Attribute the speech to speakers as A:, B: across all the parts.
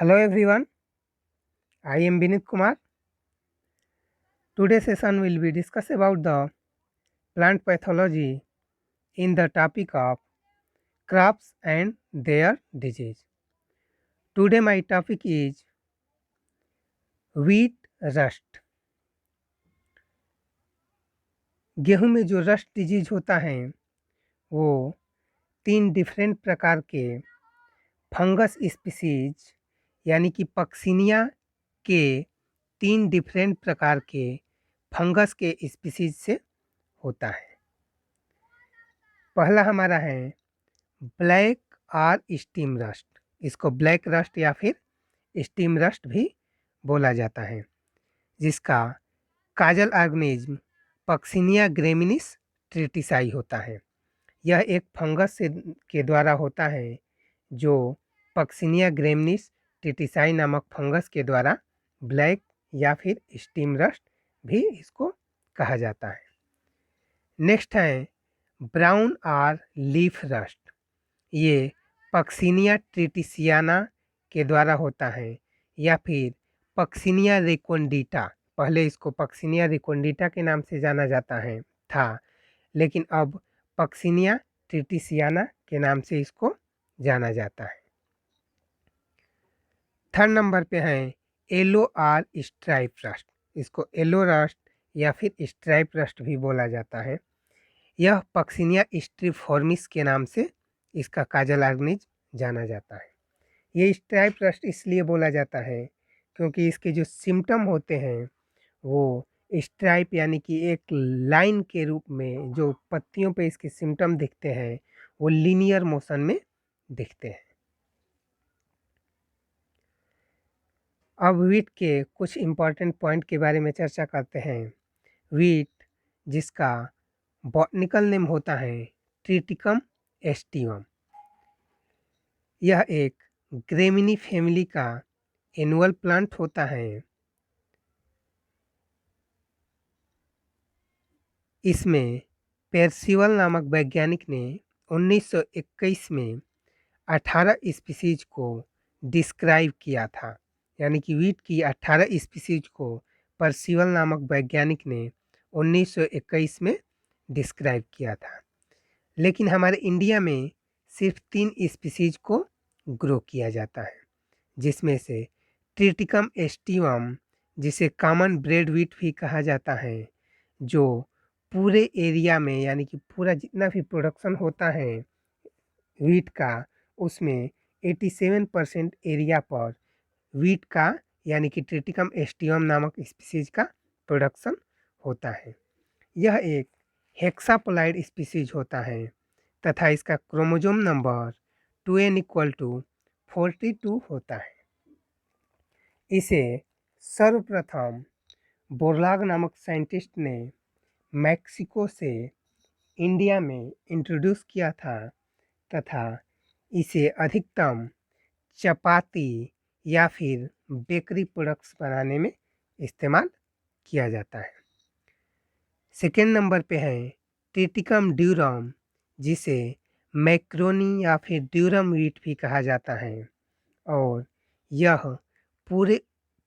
A: Hello everyone, I am Binit Kumar. Today's session will be discuss about the plant pathology in the topic of crops and their disease. Today my topic is wheat rust. गेहूं में जो rust disease होता है वो 3 different प्रकार के fungus species यानी कि पक्सिनिया के 3 डिफरेंट प्रकार के फंगस के स्पीसीज से होता है। पहला हमारा है ब्लैक और स्टीम रस्ट। इसको ब्लैक रस्ट या फिर स्टीम रस्ट भी बोला जाता है, जिसका काजल ऑर्गेनिज्म पक्सिनिया ग्रेमिनिस ट्रिटिसाई होता है। यह एक फंगस के द्वारा होता है जो पक्सिनिया ग्रेमिनिस ट्रिटिसाई नामक फंगस के द्वारा ब्लैक या फिर स्टीम रस्ट भी इसको कहा जाता है। नेक्स्ट है ब्राउन और लीफ रस्ट। ये पक्सिनिया ट्रिटिसियाना के द्वारा होता है या फिर पक्सिनिया रिकोंडिटा। पहले इसको पक्सिनिया रिकोंडिटा के नाम से जाना जाता है था, लेकिन अब पक्सिनिया ट्रिटिसियाना के नाम से इसको जाना जाता है। थर्ड नंबर पे है येलो और स्ट्राइप रस्ट। इसको येलो रस्ट या फिर स्ट्राइप रस्ट भी बोला जाता है। यह पक्सिनिया स्ट्रिफॉर्मिस के नाम से इसका काजल ऑर्गेनिज्म जाना जाता है। ये स्ट्राइप रस्ट इसलिए बोला जाता है क्योंकि इसके जो सिम्टम होते हैं वो स्ट्राइप यानी कि एक लाइन के रूप में जो पत्तियों पे इसके सिम्टम दिखते हैं वो लीनियर मोशन में दिखते हैं। अब वीट के कुछ इम्पॉर्टेंट पॉइंट के बारे में चर्चा करते हैं। वीट जिसका बॉटनिकल नेम होता है ट्रिटिकम एस्टिवम, यह एक ग्रेमिनी फैमिली का एनुअल प्लांट होता है। इसमें पेर्सिवल नामक वैज्ञानिक ने 1921 में 18 स्पीसीज को डिस्क्राइब किया था, यानी कि वीट की 18 स्पीसीज को पर्सिवल नामक वैज्ञानिक ने 1921 में डिस्क्राइब किया था। लेकिन हमारे इंडिया में सिर्फ 3 स्पीसीज को ग्रो किया जाता है, जिसमें से ट्रिटिकम एस्टिवम जिसे कॉमन ब्रेड वीट भी कहा जाता है, जो पूरे एरिया में यानी कि पूरा जितना भी प्रोडक्शन होता है वीट का उसमें 87% एरिया पर वीट का यानी कि ट्रिटिकम एस्टिवम नामक स्पीसीज का प्रोडक्शन होता है। यह एक हेक्सापोलाइड स्पीसीज होता है तथा इसका क्रोमोसोम नंबर 2n = 42 होता है। इसे सर्वप्रथम बोर्लाग नामक साइंटिस्ट ने मैक्सिको से इंडिया में इंट्रोड्यूस किया था तथा इसे अधिकतम चपाती या फिर बेकरी प्रोडक्ट्स बनाने में इस्तेमाल किया जाता है। सेकेंड नंबर पे है ट्रिटिकम ड्यूरम, जिसे मैक्रोनी या फिर ड्यूरम वीट भी कहा जाता है, और यह पूरे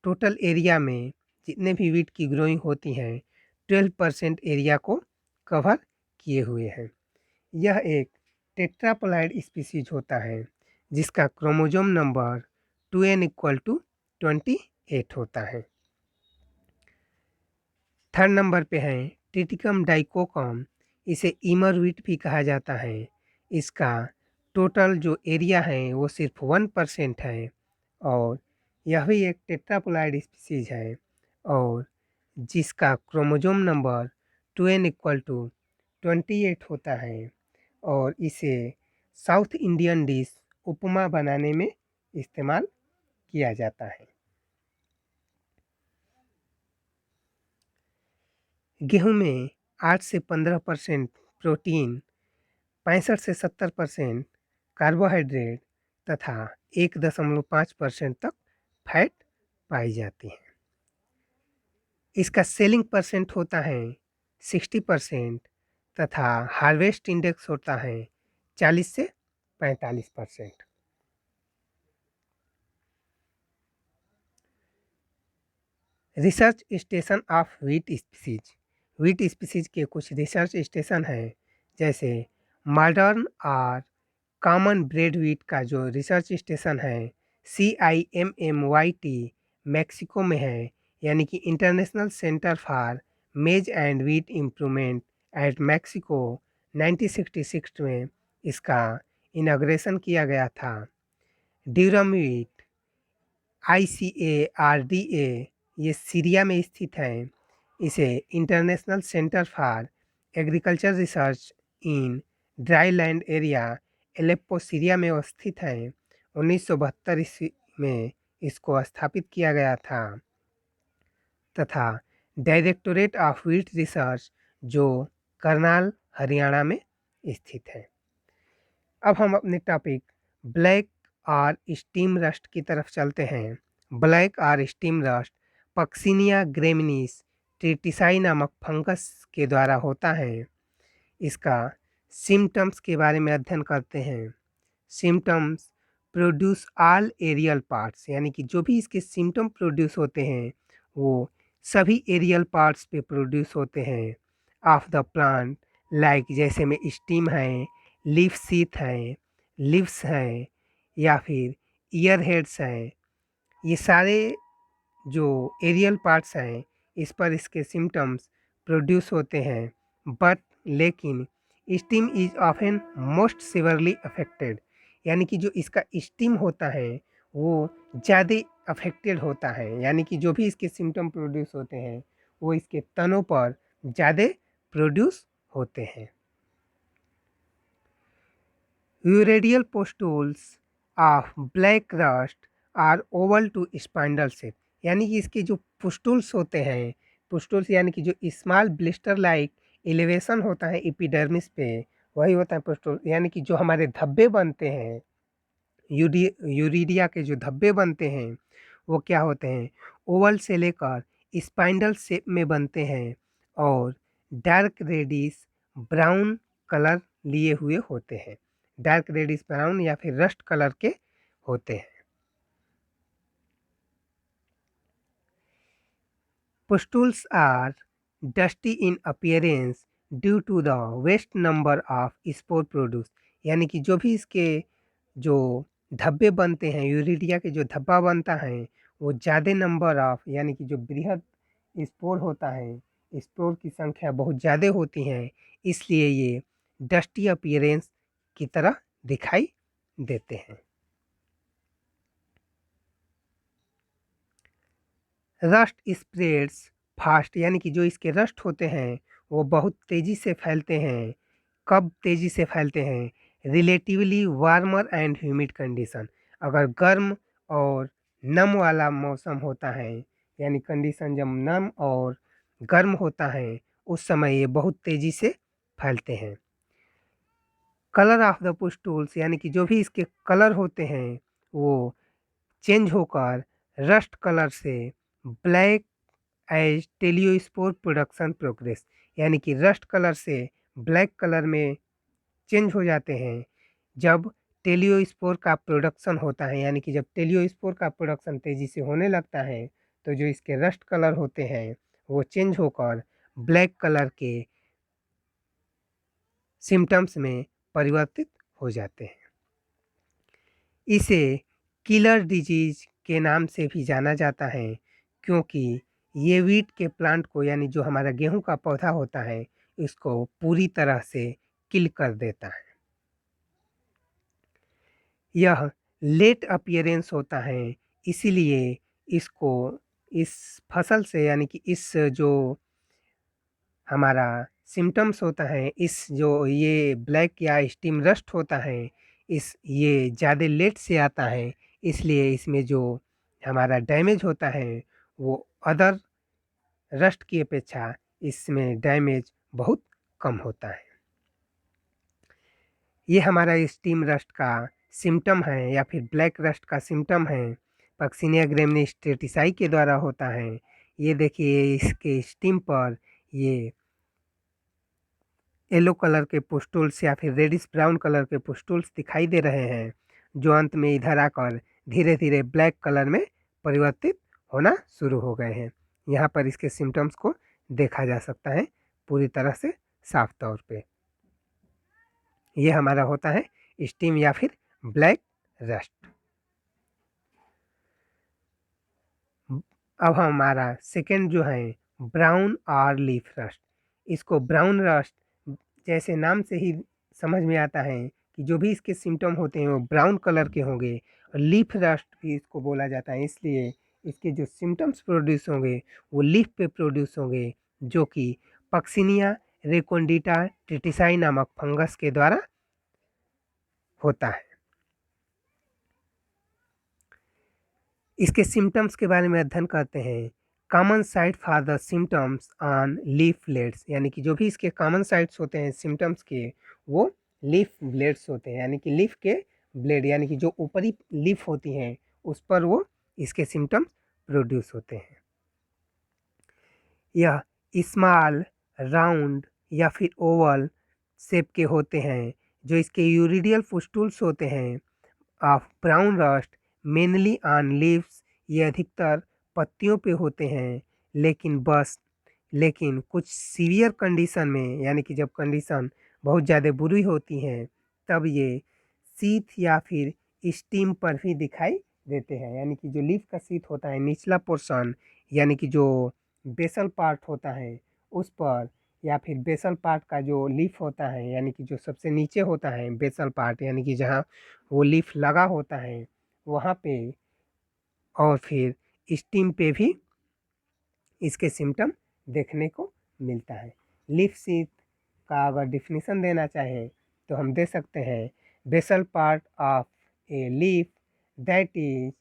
A: टोटल एरिया में जितने भी वीट की ग्रोइंग होती हैं 12% एरिया को कवर किए हुए हैं। यह एक टेट्रापोलाइड स्पीसीज होता है जिसका क्रोमोसोम नंबर 2n = 28 होता है। थर्ड नंबर पे है ट्रिटिकम डाइकोकम, इसे ईमर वीट भी कहा जाता है। इसका टोटल जो एरिया है वो सिर्फ 1% है और यह भी एक टेट्रापोलाइड स्पीसीज है और जिसका क्रोमोसोम नंबर 2n = 28 होता है और इसे साउथ इंडियन डिश उपमा बनाने में इस्तेमाल किया जाता है। गेहूं में 8 से 15% प्रोटीन, 65 से 70% कार्बोहाइड्रेट तथा 1.5% तक फैट पाई जाती है। इसका सेलिंग परसेंट होता है 60% तथा हार्वेस्ट इंडेक्स होता है 40 से 45%। Research station of wheat species. Wheat species के कुछ रिसर्च स्टेशन हैं, जैसे मॉडर्न और कॉमन ब्रेड व्हीट का जो रिसर्च स्टेशन है CIMMYT मैक्सिको में है, यानी कि international centre for maize and wheat improvement at Mexico. 1966 में इसका इनाग्रेशन किया गया था। ड्यूरम व्हीट ICARDA ये सीरिया में स्थित है। इसे international centre for agriculture research in dry land area Aleppo Syria में स्थित है। 1972 ईस्वी में इसको स्थापित किया गया था। तथा डायरेक्टोरेट ऑफ व्हीट रिसर्च जो करनाल हरियाणा में स्थित है। अब हम अपने टॉपिक ब्लैक और स्टीम रस्ट की तरफ चलते हैं। ब्लैक और स्टीम रस्ट पक्सिनिया ग्रेमिनीस ट्रिटिसाई नामक फंगस के द्वारा होता है। इसका सिम्टम्स के बारे में अध्ययन करते हैं। Symptoms produce all aerial parts, यानी कि जो भी इसके सिम्टम प्रोड्यूस होते हैं वो सभी एरियल पार्ट्स पे प्रोड्यूस होते हैं ऑफ द प्लांट, लाइक जैसे में स्टीम है, लीफ सीथ है, लिव्स हैं, या फिर ईयर हेड्स हैं। ये सारे जो एरियल पार्ट्स हैं इस पर इसके सिम्टम्स प्रोड्यूस होते हैं। बट लेकिन steam is often most severely affected, यानी कि जो इसका स्टीम होता है वो ज़्यादा अफेक्टेड होता है, यानी कि जो भी इसके सिम्टम प्रोड्यूस होते हैं वो इसके तनों पर ज़्यादा प्रोड्यूस होते हैं। Uredial pustules of black rust are oval to spindle shape, यानी कि इसके जो पुस्टुल्स होते हैं, पुस्टुल्स यानी कि जो स्मॉल ब्लिस्टर लाइक एलिवेशन होता है एपिडर्मिस पे, वही होता है पुस्टुल। यानी कि जो हमारे धब्बे बनते हैं, यूरिडिया के जो धब्बे बनते हैं वो क्या होते हैं, ओवल से लेकर स्पाइंडल शेप में बनते हैं और डार्क रेडिश ब्राउन कलर लिए हुए होते हैं। डार्क रेडिश ब्राउन या फिर रस्ट कलर के होते हैं। Pustules are dusty in appearance due to the vast number of spore produce, यानी कि जो भी इसके जो धब्बे बनते हैं, यूरिडिया के जो धब्बा बनता है वो ज़्यादा नंबर ऑफ, यानी कि जो बृहद स्पोर होता है, स्पोर की संख्या बहुत ज़्यादा होती है, इसलिए ये डस्टी अपीयरेंस की तरह दिखाई देते हैं। रस्ट स्प्रेड्स फास्ट, यानी कि जो इसके रस्ट होते हैं वो बहुत तेज़ी से फैलते हैं। कब तेज़ी से फैलते हैं, relatively warmer and humid condition, अगर गर्म और नम वाला मौसम होता है, यानी कंडीशन जब नम और गर्म होता है उस समय ये बहुत तेज़ी से फैलते हैं। कलर ऑफ द पुस्टुल्स, यानी कि जो भी इसके कलर होते हैं वो चेंज होकर रस्ट कलर से ब्लैक एज टेलियोस्पोर प्रोडक्शन प्रोग्रेस, यानी कि रस्ट कलर से ब्लैक कलर में चेंज हो जाते हैं जब टेलियोस्पोर का प्रोडक्शन होता है। यानी कि जब टेलियोस्पोर का प्रोडक्शन तेज़ी से होने लगता है तो जो इसके रस्ट कलर होते हैं वो चेंज होकर ब्लैक कलर के सिम्टम्स में परिवर्तित हो जाते हैं। इसे किलर डिजीज के नाम से भी जाना जाता है, क्योंकि ये वीट के प्लांट को, यानी जो हमारा गेहूं का पौधा होता है, इसको पूरी तरह से किल कर देता है। यह लेट अपीयरेंस होता है, इसीलिए इसको इस फसल से, यानी कि इस जो हमारा सिम्टम्स होता है, इस जो ये ब्लैक या स्टीम रस्ट होता है, ये ज़्यादा लेट से आता है, इसलिए इसमें जो हमारा डैमेज होता है वो अदर रस्ट की अपेक्षा इसमें डैमेज बहुत कम होता है। ये हमारा स्टीम रस्ट का सिम्टम है या फिर ब्लैक रस्ट का सिम्टम है, पक्सिनिया ग्रेमिनीस ट्रिटिसाई के द्वारा होता है। ये देखिए इसके स्टीम पर ये येलो कलर के पुस्टुल्स या फिर रेडिश ब्राउन कलर के पुस्टुल्स दिखाई दे रहे हैं, जो अंत में इधर आकर धीरे धीरे ब्लैक कलर में परिवर्तित होना शुरू हो गए हैं। यहाँ पर इसके सिम्टम्स को देखा जा सकता है पूरी तरह से साफ तौर पे। ये हमारा होता है स्टीम या फिर ब्लैक रस्ट। अब हमारा सेकेंड जो है ब्राउन और लीफ रस्ट। इसको ब्राउन रस्ट जैसे नाम से ही समझ में आता है कि जो भी इसके सिम्टम होते हैं वो ब्राउन कलर के होंगे। और लीफ रस्ट भी इसको बोला जाता है, इसलिए इसके जो सिम्टम्स प्रोड्यूस होंगे वो लीफ पे प्रोड्यूस होंगे, जो कि पक्सिनिया रेकोंडिटा ट्रिटिसाई नामक फंगस के द्वारा होता है। इसके सिम्टम्स के बारे में अध्ययन करते हैं। Common site for the symptoms on leaf blades, यानी कि जो भी इसके कॉमन साइट्स होते हैं सिम्टम्स के वो लीफ ब्लेड्स होते हैं, यानी कि लीफ के ब्लेड यानी कि जो ऊपरी लीफ होती हैं उस पर वो इसके सिम्टम्स प्रोड्यूस होते हैं। यह स्मॉल, राउंड या फिर ओवल शेप के होते हैं। जो इसके यूरिडियल पुस्टुल्स होते हैं of brown rust mainly on leaves, ये अधिकतर पत्तियों पे होते हैं। लेकिन कुछ सीवियर कंडीशन में, यानी कि जब कंडीशन बहुत ज़्यादा बुरी होती हैं तब ये शीथ या फिर स्टीम पर भी दिखाई देते हैं। यानी कि जो लीफ का शीथ होता है निचला पोर्शन, यानी कि जो बेसल पार्ट होता है उस पर, या फिर बेसल पार्ट का जो लीफ होता है यानी कि जो सबसे नीचे होता है बेसल पार्ट, यानी कि जहाँ वो लीफ लगा होता है वहाँ पे, और फिर स्टीम पे भी इसके सिम्टम देखने को मिलता है। लीफ शीथ का अगर डिफिनीशन देना चाहें तो हम दे सकते हैं basal part of a leaf that is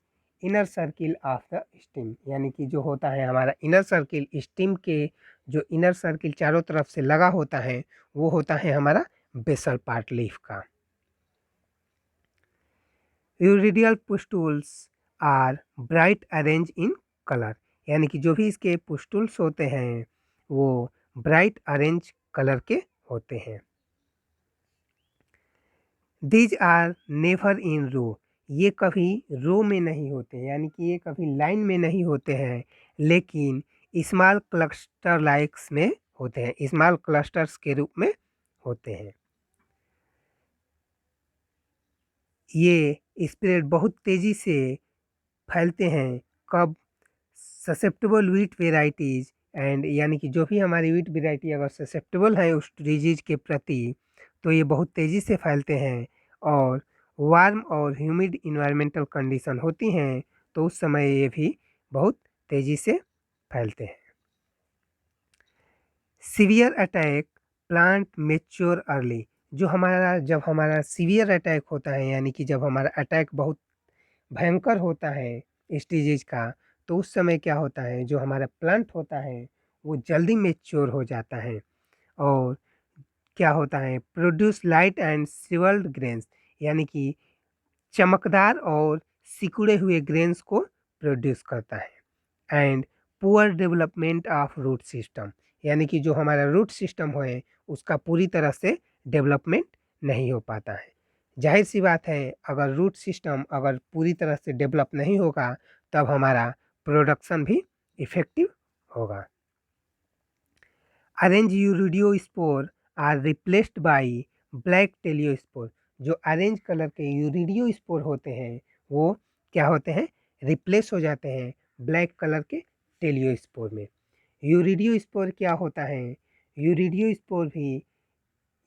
A: inner circle of the stem, यानी कि जो होता है हमारा इनर सर्किल स्टीम के, जो इनर सर्किल चारों तरफ से लगा होता है वो होता है हमारा बेसल पार्ट लीफ का। Uredial pustules are bright orange in colour, यानी कि जो भी इसके पुस्टुल्स होते हैं वो ब्राइट अरेंज कलर के होते हैं। दीज आर नेवर इन रो, ये कभी रो में नहीं होते, यानी कि ये कभी लाइन में नहीं होते हैं, लेकिन स्मॉल क्लस्टर लाइक्स में होते हैं, स्मॉल क्लस्टर्स के रूप में होते हैं। ये स्प्रेड बहुत तेज़ी से फैलते हैं कब, ससेप्टेबल वीट वेराइटीज़ एंड, यानी कि जो भी हमारी वीट वेराइटी अगर ससेप्टेबल है उस डिजीज़ के प्रति तो ये बहुत तेज़ी से फैलते हैं। और वार्म और ह्यूमिड इन्वायरमेंटल कंडीशन होती हैं तो उस समय ये भी बहुत तेज़ी से फैलते हैं। Severe attack plant mature early, जब हमारा सीवियर अटैक होता है यानी कि जब हमारा अटैक बहुत भयंकर होता है इस डिजीज़ का, तो उस समय क्या होता है जो हमारा प्लांट होता है वो जल्दी मैच्योर हो जाता है। और क्या होता है produce light and shrivelled grains, यानी कि चमकदार और सिकुड़े हुए ग्रेन्स को प्रोड्यूस करता है। And poor development of root system, यानी कि जो हमारा रूट सिस्टम है उसका पूरी तरह से डेवलपमेंट नहीं हो पाता है। जाहिर सी बात है अगर रूट सिस्टम अगर पूरी तरह से डेवलप नहीं होगा तब हमारा प्रोडक्शन भी इफ़ेक्टिव होगा। Orange urediospore are replaced by black teliospore, जो ऑरेंज कलर के यूरिडियोस्पोर होते हैं वो क्या होते हैं, रिप्लेस हो जाते हैं ब्लैक कलर के टेलियोस्पोर में। यूरिडियोस्पोर क्या होता है, यूरिडियोस्पोर भी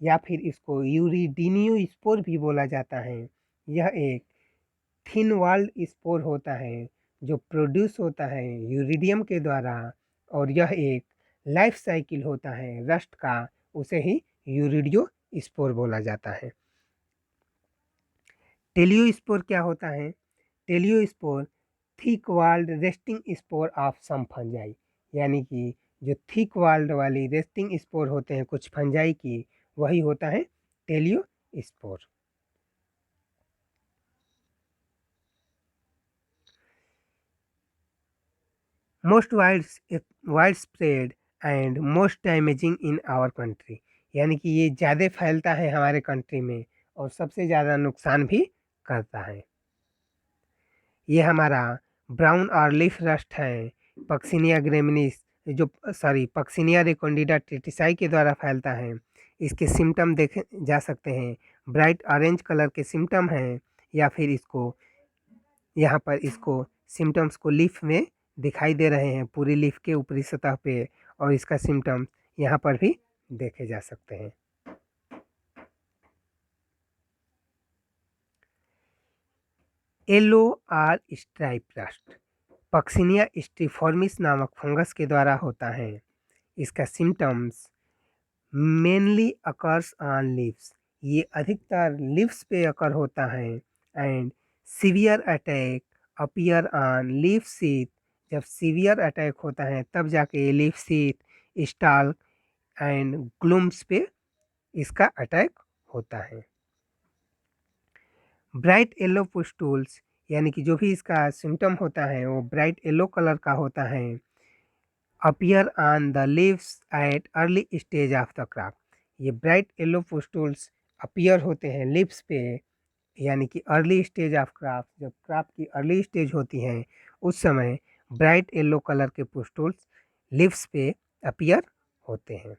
A: या फिर इसको यूरिडिनियोस्पोर भी बोला जाता है। यह एक थिन वॉल्ड स्पोर होता है जो प्रोड्यूस होता है यूरिडियम के द्वारा, और यह एक लाइफ साइकिल होता है रस्ट का, उसे ही यूरिडियो स्पोर बोला जाता है। टेलियोस्पोर क्या होता है, teliospore thick walled resting spore of some fungi, यानी कि जो थिक वाल्ड वाली रेस्टिंग स्पोर होते हैं कुछ फंजाई की, वही होता है teliospore. Most widespread and most damaging in our country, यानी कि ये ज़्यादा फैलता है हमारे कंट्री में और सबसे ज़्यादा नुकसान भी करता है। ये हमारा ब्राउन और लीफ रस्ट है। पक्सिनिया ग्रेमिनिस पक्सिनिया रेकोंडिडा ट्रिटिसाई के द्वारा फैलता है। इसके सिम्टम देखे जा सकते हैं, ब्राइट ऑरेंज कलर के सिम्टम हैं, या फिर यहाँ पर इसको सिम्टम्स को लीफ में दिखाई दे रहे हैं, पूरी लीफ के ऊपरी सतह पे, और इसका सिम्टम्स यहाँ पर भी देखे जा सकते हैं। Yellow or stripe rust Puccinia striiformis नामक फंगस के द्वारा होता है। इसका symptoms mainly occurs on leaves, ये अधिकतर लीव्स पे अकर होता है। And severe attack appear on leaf sheath, जब सीवियर अटैक होता है तब जाके ये leaf sheath, stalk and glumes पे इसका अटैक होता है। ब्राइट येलो पुस्टूल्स, यानी कि जो भी इसका सिम्टम होता है वो ब्राइट येलो कलर का होता है। Appear on the leaves at early stage of the crop, ये ब्राइट येलो पुस्टूल्स अपीयर होते हैं लीव्स पे, यानी कि अर्ली स्टेज ऑफ क्रॉप, जब क्रॉप की अर्ली स्टेज होती है उस समय ब्राइट येलो कलर के पुस्टूल्स लीव्स पे अपीयर होते हैं।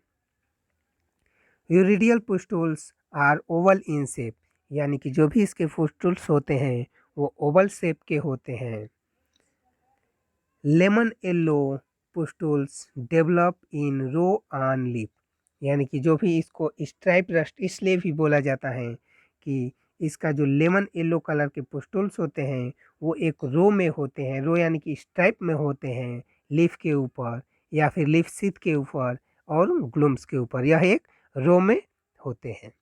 A: यूरिडियल पुस्टूल्स आर ओवल इन शेप, यानी कि जो भी इसके पुस्टूल्स होते हैं वो ओवल शेप के होते हैं। Lemon yellow pustules develop in row on leaf, यानी कि जो भी इसको स्ट्राइप रस्ट इसलिए भी बोला जाता है कि इसका जो लेमन येलो कलर के पुस्टूल्स होते हैं वो एक रो में होते हैं, रो यानी कि स्ट्राइप में होते हैं, लीफ के ऊपर या फिर लीफ सीथ के ऊपर और ग्लूम्स के ऊपर, यह एक रो में होते हैं।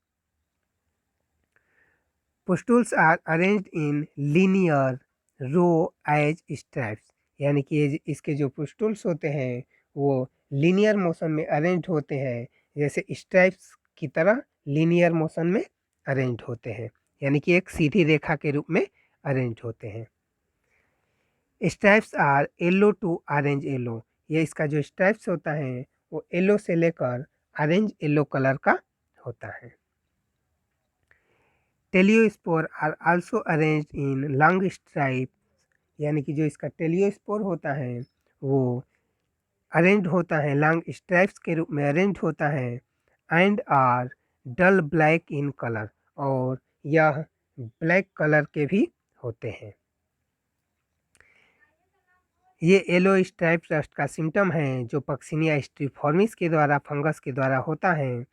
A: Pustules are arranged in linear row as stripes, यानी कि इसके जो पुस्टूल्स होते हैं वो लीनियर मोशन में अरेंज्ड होते हैं, जैसे स्ट्राइप्स की तरह लीनियर मोशन में अरेंज्ड होते हैं, यानी कि एक सीधी रेखा के रूप में अरेंज्ड होते हैं। Stripes are yellow to orange yellow, ये इसका जो स्ट्राइप्स होता है वो येलो से लेकर ऑरेंज येलो कलर का होता है। Teliospore are also arranged in long stripe, यानी कि जो इसका टेलियोस्पोर होता है वो अरेंज्ड होता है लॉन्ग स्ट्राइप्स के रूप में अरेंज्ड होता है। And are dull black in colour, और यह ब्लैक कलर के भी होते हैं। ये येलो स्ट्राइप रस्ट का सिम्टम है जो पक्सिनिया स्ट्रीफॉर्मिस के द्वारा फंगस के द्वारा होता है।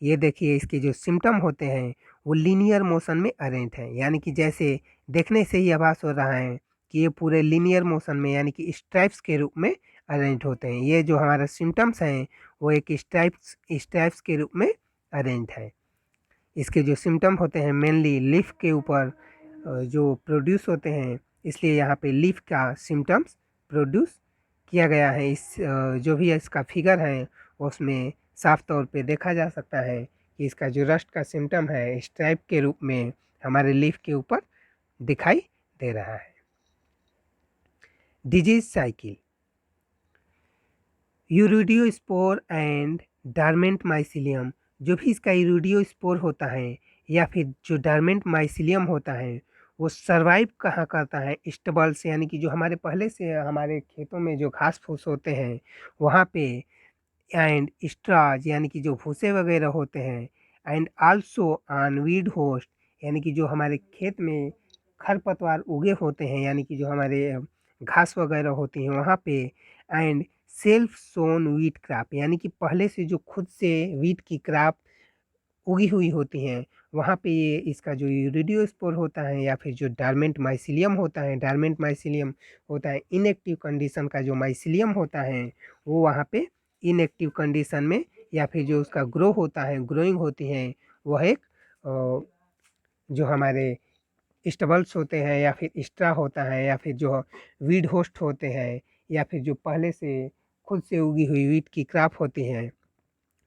A: ये देखिए इसके जो सिम्टम होते हैं वो लीनियर मोशन में अरेंज है, यानी कि जैसे देखने से ही आभास हो रहा है कि ये पूरे लीनियर मोशन में यानी कि स्ट्राइप्स के रूप में अरेंज होते हैं। ये जो हमारा सिम्टम्स हैं वो एक स्ट्राइप्स के रूप में अरेंज है। इसके जो सिम्टम होते हैं मेनली लीफ के ऊपर जो प्रोड्यूस होते हैं, इसलिए यहाँ पे लीफ का सिम्टम्स प्रोड्यूस किया गया है। इस जो भी इसका फिगर है उसमें साफ तौर पे देखा जा सकता है कि इसका जो रस्ट का सिम्टम है स्ट्राइप के रूप में हमारे लीफ के ऊपर दिखाई दे रहा है। Disease cycle, urediospore and dormant mycelium, जो भी इसका यूरिडियोस्पोर होता है या फिर जो डॉर्मेंट माइसिलियम होता है वो सर्वाइव कहाँ करता है स्टबल्स, यानी कि जो हमारे पहले से हमारे खेतों में जो घास फूस होते हैं वहाँ पे, एंड स्ट्राज यानी कि जो भूसे वगैरह होते हैं, and also on weed host, यानी कि जो हमारे खेत में खरपतवार उगे होते हैं यानी कि जो हमारे घास वगैरह होती हैं वहाँ पे, and self sown wheat crop, यानी कि पहले से जो खुद से वीट की क्रॉप उगी हुई होती हैं वहाँ पे ये इसका जो यूरिडियोस्पोर होता है या फिर जो डॉर्मेंट माइसिलियम होता है, डॉर्मेंट माइसिलियम होता है इनएक्टिव कंडीशन का जो माइसिलियम होता है वो वहाँ पे इनएक्टिव कंडीशन में, या फिर जो उसका ग्रो होता है ग्रोइंग होती है वह एक जो हमारे स्टबल्स होते हैं या फिर स्ट्रा होता है या फिर जो वीड होस्ट होते हैं या फिर जो पहले से खुद से उगी हुई वीट की क्रॉप होती हैं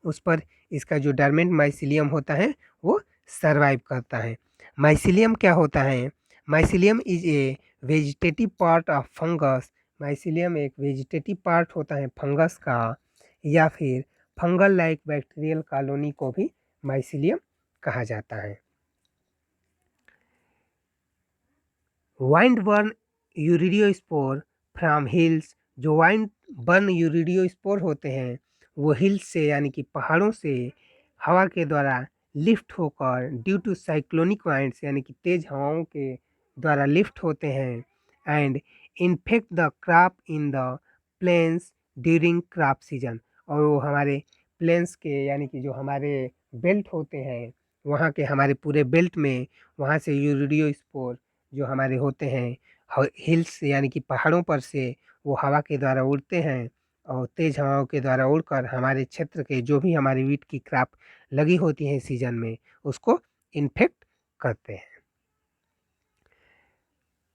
A: उस पर इसका जो डॉर्मेंट माइसिलियम होता है वो सरवाइव करता है। माइसिलियम क्या होता है? Mycelium is a vegetative part of fungus, mycelium एक वेजिटेटिव पार्ट होता है फंगस का, या फिर फंगल लाइक बैक्टीरियल कॉलोनी को भी माइसिलियम कहा जाता है। Wind burn urediospore from hills जो वाइन बर्न यूरिडियोस्पोर होते हैं वो हिल्स से यानी कि पहाड़ों से हवा के द्वारा लिफ्ट होकर ड्यू टू साइक्लोनिक वाइंड्स यानी कि तेज हवाओं के द्वारा लिफ्ट होते हैं and infect the crop in the plains during crop season. और वो हमारे प्लेन्स के यानी कि जो हमारे बेल्ट होते हैं वहाँ के हमारे पूरे बेल्ट में वहाँ से यूरिडियोस्पोर जो हमारे होते हैं हिल्स यानी कि पहाड़ों पर से वो हवा के द्वारा उड़ते हैं और तेज हवाओं के द्वारा उड़कर हमारे क्षेत्र के जो भी हमारी वीट की क्रॉप लगी होती है सीजन में उसको इन्फेक्ट करते हैं।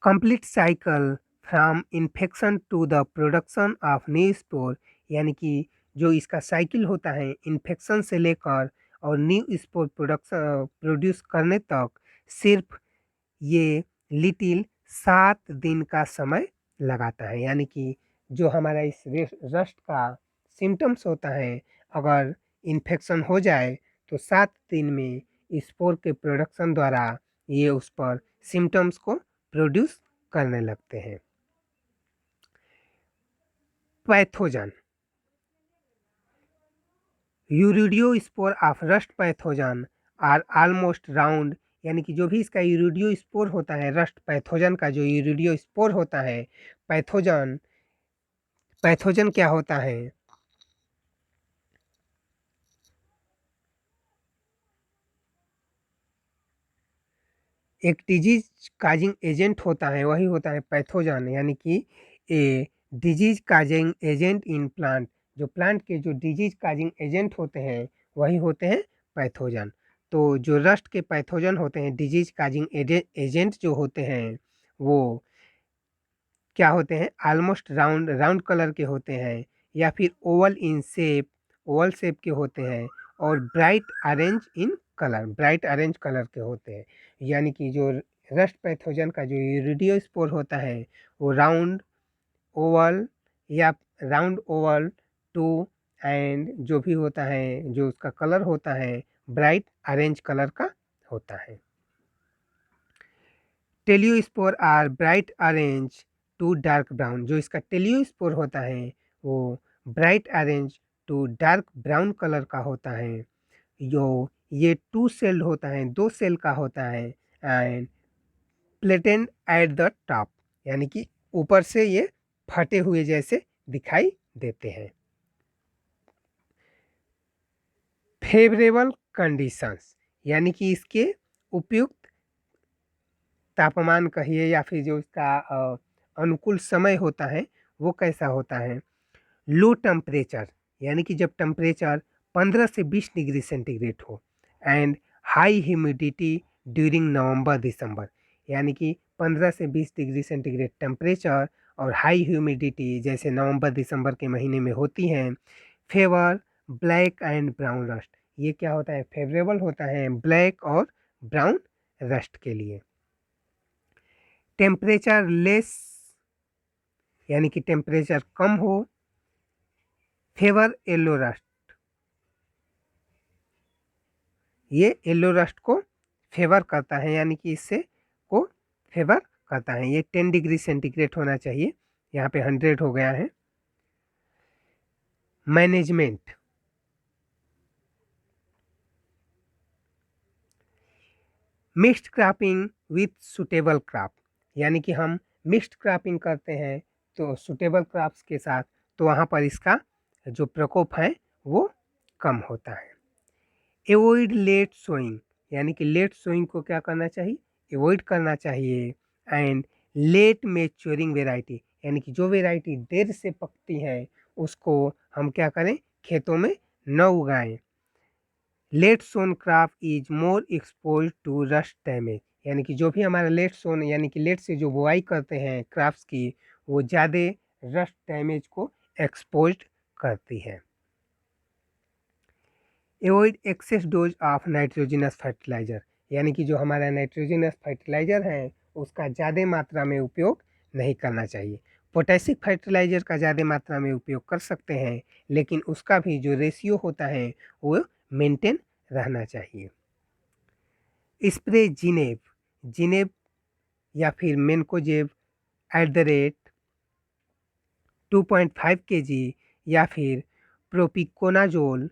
A: Complete cycle from infection to the production of new spore यानी कि जो इसका साइकिल होता है इन्फेक्शन से लेकर और न्यू स्पोर प्रोड्यूस करने तक सिर्फ ये लिटिल 7 दिन का समय लगाता है। यानी कि जो हमारा इस रस्ट का सिम्टम्स होता है अगर इन्फेक्शन हो जाए तो 7 दिन में स्पोर के प्रोडक्शन द्वारा ये उस पर सिम्टम्स को प्रोड्यूस करने लगते हैं। Pathogen urediospore of rust pathogen are almost round यानी कि जो भी इसका यूरिडियोस्पोर होता है रस्ट पैथोजन का जो यूरिडियोस्पोर होता है पैथोजन पैथोजन क्या होता है एक डिजीज काजिंग एजेंट होता है वही होता है पैथोजन यानी कि a disease causing agent in plant जो प्लांट के जो डिजीज काजिंग एजेंट होते हैं वही होते हैं पैथोजन। तो जो रस्ट के पैथोजन होते हैं डिजीज काजिंग एजेंट जो होते हैं वो क्या होते हैं ऑलमोस्ट राउंड राउंड कलर के होते हैं या फिर ओवल शेप के होते हैं और ब्राइट ऑरेंज कलर के होते हैं। यानी कि जो रस्ट पैथोजन का जो यूरिडियोस्पोर होता है वो ओवल राउंड ओवल टू एंड जो भी होता है जो उसका कलर होता है ब्राइट ऑरेंज कलर का होता है। Teliospore are bright orange to dark brown जो इसका टेलियोस्पोर होता है वो bright orange to dark brown colour का होता है। जो ये 2 सेल्ड होता है 2 सेल का होता है and flattened at the top यानी कि ऊपर से ये फटे हुए जैसे दिखाई देते हैं। फेवरेबल कंडीशंस यानी कि इसके उपयुक्त तापमान कहिए या फिर जो इसका अनुकूल समय होता है वो कैसा होता है। लो टेम्परेचर यानी कि जब टेम्परेचर 15 से 20 डिग्री सेंटीग्रेड हो एंड हाई ह्यूमिडिटी ड्यूरिंग नवंबर दिसंबर यानी कि 15 से 20 डिग्री सेंटीग्रेड टेम्परेचर और हाई ह्यूमिडिटी जैसे नवंबर दिसंबर के महीने में होती हैं। Favour black and brown rust ये क्या होता है फेवरेबल होता है ब्लैक और ब्राउन रस्ट के लिए। टेम्परेचर लेस यानी कि टेम्परेचर कम हो फेवर येलो रस्ट ये येलो रस्ट को फेवर करता है यानी कि इससे को फेवर करता है। ये 10 डिग्री सेंटीग्रेड होना चाहिए यहाँ पे 100 हो गया है। Management mixed cropping with suitable crop यानी कि हम मिक्स्ड क्रॉपिंग करते हैं तो सुटेबल क्रॉप्स के साथ तो वहाँ पर इसका जो प्रकोप है वो कम होता है। एवॉइड लेट सोइंग यानी कि लेट सोइंग को क्या करना चाहिए एवॉइड करना चाहिए एंड लेट मैच्योरिंग वेराइटी यानी कि जो वेराइटी देर से पकती है उसको हम क्या करें खेतों में न उगाएं। Late sown crop is more expose to rust damage यानी कि जो भी हमारा लेट सोन यानी कि लेट से जो बुआई करते हैं क्रॉप्स की वो ज़्यादा रस्ट डैमेज को एक्सपोज करती है। Avoid excess dose of nitrogenous fertiliser यानी कि जो हमारा नाइट्रोजनस फर्टिलाइज़र है उसका ज़्यादा मात्रा में उपयोग नहीं करना चाहिए। पोटेशिक फर्टिलाइज़र का ज़्यादा मात्रा में उपयोग कर सकते हैं लेकिन उसका भी जो रेशियो होता है वो मेंटेन रहना चाहिए। स्प्रे जिनेब या फिर मेनकोजेब @ 2.5 केजी या फिर प्रोपिकोनाजोल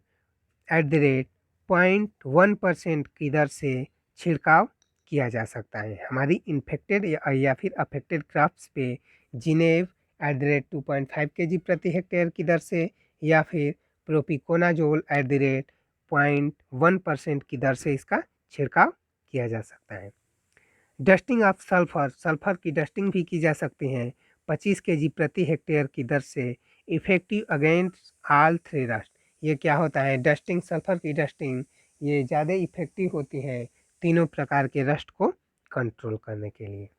A: @0.1% की दर से छिड़काव किया जा सकता है। हमारी इन्फेक्टेड या फिर अफेक्टेड क्रॉप्स पे जिनेव @2.5 केजी प्रति हेक्टेयर की दर से या फिर प्रोपिकोनाजोल @0.1% की दर से इसका छिड़काव किया जा सकता है। डस्टिंग ऑफ सल्फर, सल्फर की डस्टिंग भी की जा सकती है 25 केजी प्रति हेक्टेयर की दर से, effective against all three rust. ये क्या होता है, डस्टिंग, सल्फर की डस्टिंग ये ज़्यादा इफेक्टिव होती है तीनों प्रकार के रस्ट को कंट्रोल करने के लिए।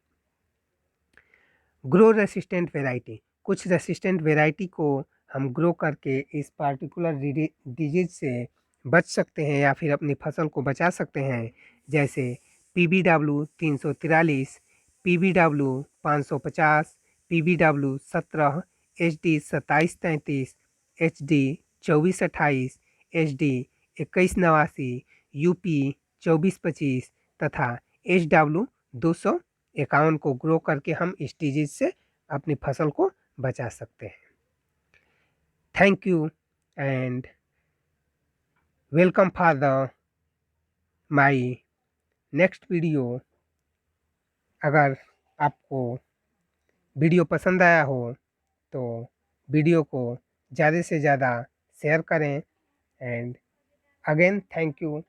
A: ग्रो रेसिस्टेंट वेराइटी, कुछ रेसिस्टेंट वेराइटी को हम ग्रो करके इस पार्टिकुलर डिजीज से बच सकते हैं या फिर अपनी फसल को बचा सकते हैं, जैसे PBW 343, PBW 550, PBW 17, HD 2733, HD 2428, HD 2189, UP 2425 तथा HW 251 को ग्रो करके हम इस डिजीज से अपनी फसल को बचा सकते हैं। Thank you and welcome for the my next video. अगर आपको वीडियो पसंद आया हो तो वीडियो को ज़्यादा से ज़्यादा शेयर करें एंड अगेन थैंक यू।